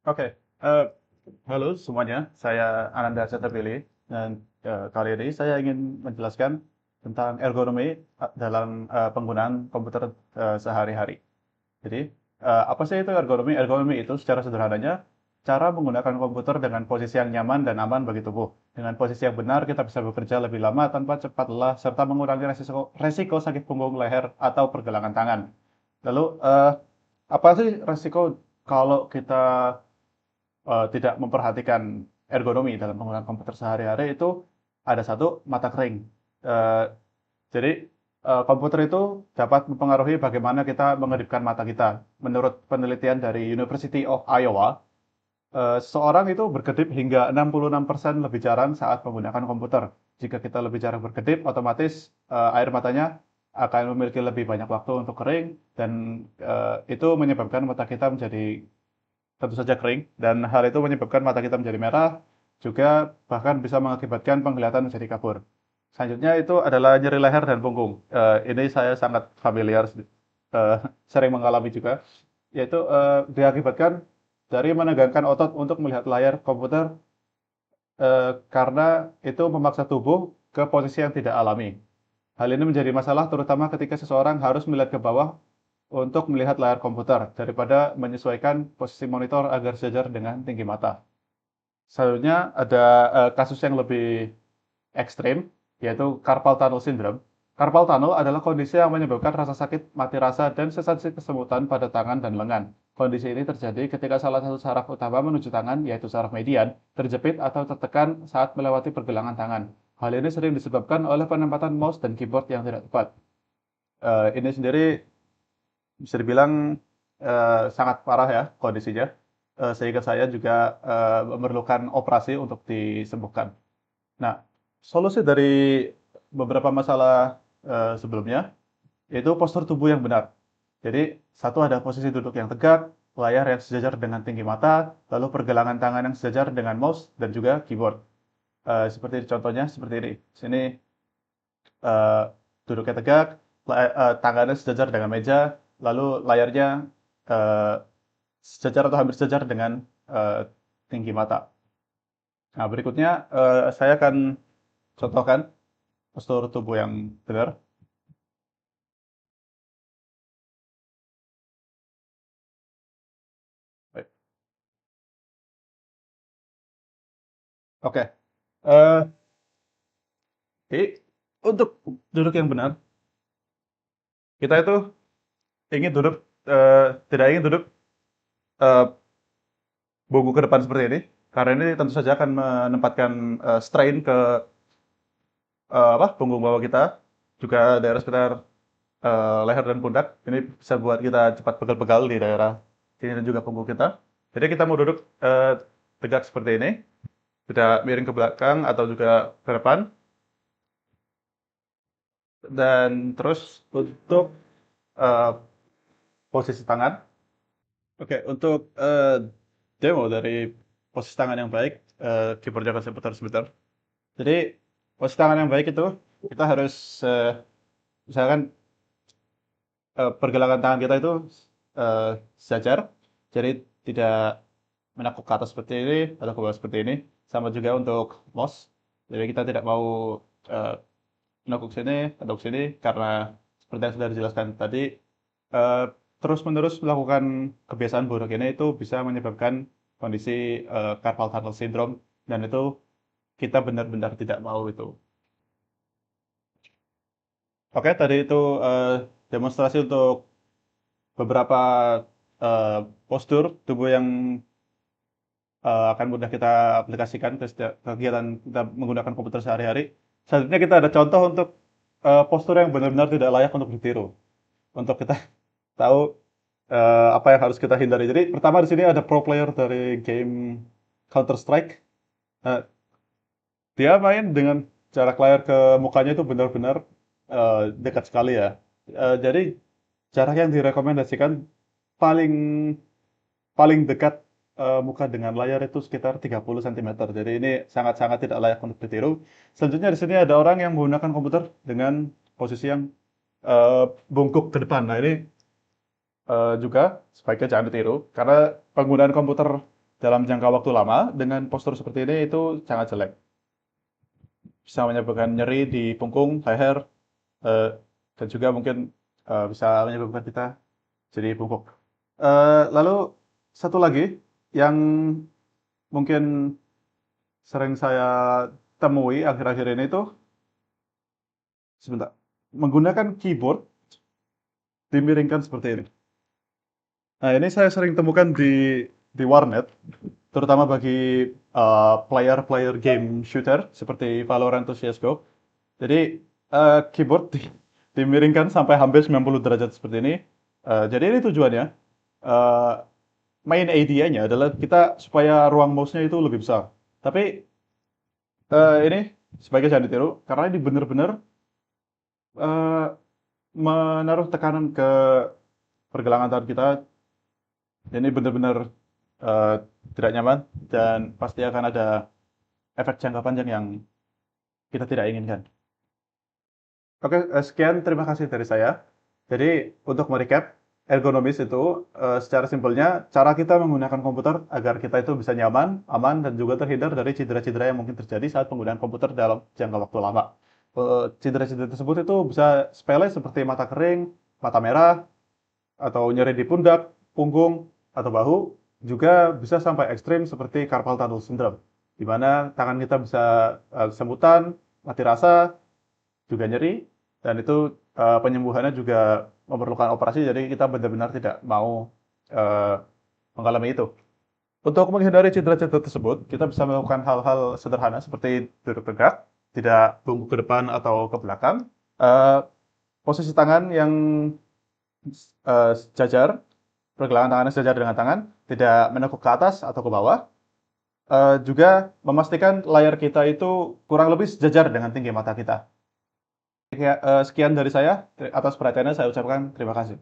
Oke, eh, halo semuanya, saya Ananda Satapili dan kali ini saya ingin menjelaskan tentang ergonomi dalam penggunaan komputer sehari-hari. Jadi, apa sih itu ergonomi? Ergonomi itu secara sederhananya cara menggunakan komputer dengan posisi yang nyaman dan aman bagi tubuh. Dengan posisi yang benar, kita bisa bekerja lebih lama tanpa cepat lelah serta mengurangi resiko sakit punggung, leher, atau pergelangan tangan. Lalu, apa sih resiko kalau kita tidak memperhatikan ergonomi dalam penggunaan komputer sehari-hari itu ada satu, mata kering. Eh, jadi komputer itu dapat mempengaruhi bagaimana kita mengedipkan mata kita. Menurut penelitian dari University of Iowa, seseorang itu berkedip hingga 66% lebih jarang saat menggunakan komputer. Jika kita lebih jarang berkedip, otomatis air matanya akan memiliki lebih banyak waktu untuk kering dan itu menyebabkan mata kita menjadi tentu saja kering, dan hal itu menyebabkan mata kita menjadi merah, juga bahkan bisa mengakibatkan penglihatan menjadi kabur. Selanjutnya itu adalah nyeri leher dan punggung. Ini saya sangat familiar, sering mengalami juga, yaitu diakibatkan dari menegangkan otot untuk melihat layar komputer karena itu memaksa tubuh ke posisi yang tidak alami. Hal ini menjadi masalah terutama ketika seseorang harus melihat ke bawah untuk melihat layar komputer daripada menyesuaikan posisi monitor agar sejajar dengan tinggi mata. Selanjutnya ada kasus yang lebih ekstrim, yaitu carpal tunnel syndrome. Carpal tunnel adalah kondisi yang menyebabkan rasa sakit, mati rasa, dan sensasi kesemutan pada tangan dan lengan. Kondisi ini terjadi ketika salah satu saraf utama menuju tangan, yaitu saraf median, terjepit atau tertekan saat melewati pergelangan tangan. Hal ini sering disebabkan oleh penempatan mouse dan keyboard yang tidak tepat. Ini sendiri bisa dibilang sangat parah ya kondisinya, sehingga saya juga memerlukan operasi untuk disembuhkan. Nah, solusi dari beberapa masalah sebelumnya yaitu postur tubuh yang benar. Jadi, satu ada posisi duduk yang tegak, layar yang sejajar dengan tinggi mata, lalu pergelangan tangan yang sejajar dengan mouse dan juga keyboard. Seperti contohnya seperti ini. Sini eh, duduknya tegak, tangannya sejajar dengan meja, lalu layarnya eh, sejajar atau hampir sejajar dengan eh, tinggi mata. Nah, berikutnya saya akan contohkan postur tubuh yang benar. Baik. Oke. Eh, jadi untuk duduk yang benar, kita itu ingin duduk, tidak ingin duduk eh, bungkuk ke depan seperti ini, karena ini tentu saja akan menempatkan strain ke apa punggung bawah kita, juga daerah sekitar leher dan pundak. Ini bisa buat kita cepat pegal-pegal di daerah sini dan juga punggung kita. Jadi kita mau duduk tegak seperti ini, tidak miring ke belakang atau juga ke depan. Dan terus untuk eh, posisi tangan. Oke, untuk demo dari posisi tangan yang baik, keyboardnya akan saya putar sebentar. Jadi posisi tangan yang baik itu kita harus misalkan pergelangan tangan kita itu eh, sejajar, jadi tidak menakuk ke atas seperti ini atau ke bawah seperti ini. Sama juga untuk mouse, jadi kita tidak mau eh, menakuk sini atau ke sini karena seperti yang sudah dijelaskan tadi, eh, terus-menerus melakukan kebiasaan buruk ini itu bisa menyebabkan kondisi carpal tunnel syndrome dan itu kita benar-benar tidak mau itu. Oke, tadi itu eh, demonstrasi untuk beberapa eh, postur tubuh yang akan mudah kita aplikasikan ke setiap kegiatan kita menggunakan komputer sehari-hari. Selanjutnya kita ada contoh untuk postur yang benar-benar tidak layak untuk ditiru. Untuk kita tahu apa yang harus kita hindari. Jadi pertama di sini ada pro player dari game Counter Strike. Nah, dia main dengan jarak layar ke mukanya itu benar-benar dekat sekali ya. Jadi jarak yang direkomendasikan paling paling dekat muka dengan layar itu sekitar 30 cm. Jadi ini sangat-sangat tidak layak untuk ditiru. Selanjutnya di sini ada orang yang menggunakan komputer dengan posisi yang bungkuk ke depan. Nah ini juga sebaiknya jangan ditiru karena penggunaan komputer dalam jangka waktu lama dengan postur seperti ini itu sangat jelek. Bisa menyebabkan nyeri di punggung, leher, eh, dan juga mungkin bisa menyebabkan kita jadi bungkuk. Lalu satu lagi yang mungkin sering saya temui akhir-akhir ini tuh, sebentar, menggunakan keyboard dimiringkan seperti ini. Nah, ini saya sering temukan di warnet, terutama bagi player-player game shooter seperti Valorant atau CSGO. Jadi keyboard dimiringkan sampai hampir 90 derajat seperti ini. Jadi ini tujuannya, eh, main idea-nya adalah kita supaya ruang mouse-nya itu lebih besar. Tapi ini sebaiknya jangan ditiru karena ini benar-benar eh, menaruh tekanan ke pergelangan tangan kita. Ini benar-benar eh, tidak nyaman dan pasti akan ada efek jangka panjang yang kita tidak inginkan. Oke, sekian terima kasih dari saya. Jadi untuk merecap, ergonomis itu secara simpelnya cara kita menggunakan komputer agar kita itu bisa nyaman, aman, dan juga terhindar dari cedera-cedera yang mungkin terjadi saat penggunaan komputer dalam jangka waktu lama. Cedera-cedera tersebut itu bisa sepele seperti mata kering, mata merah, atau nyeri di pundak, punggung, atau bahu, juga bisa sampai ekstrim seperti carpal tunnel syndrome, di mana tangan kita bisa kesemutan, mati rasa, juga nyeri, dan itu penyembuhannya juga memerlukan operasi, jadi kita benar-benar tidak mau eh, mengalami itu. Untuk menghindari cedera-cedera tersebut, kita bisa melakukan hal-hal sederhana seperti duduk tegak, tidak bungkuk ke depan atau ke belakang, eh, posisi tangan yang sejajar, pergelangan tangannya sejajar dengan tangan, tidak menekuk ke atas atau ke bawah. Juga memastikan layar kita itu kurang lebih sejajar dengan tinggi mata kita. Sekian dari saya, atas perhatiannya saya ucapkan terima kasih.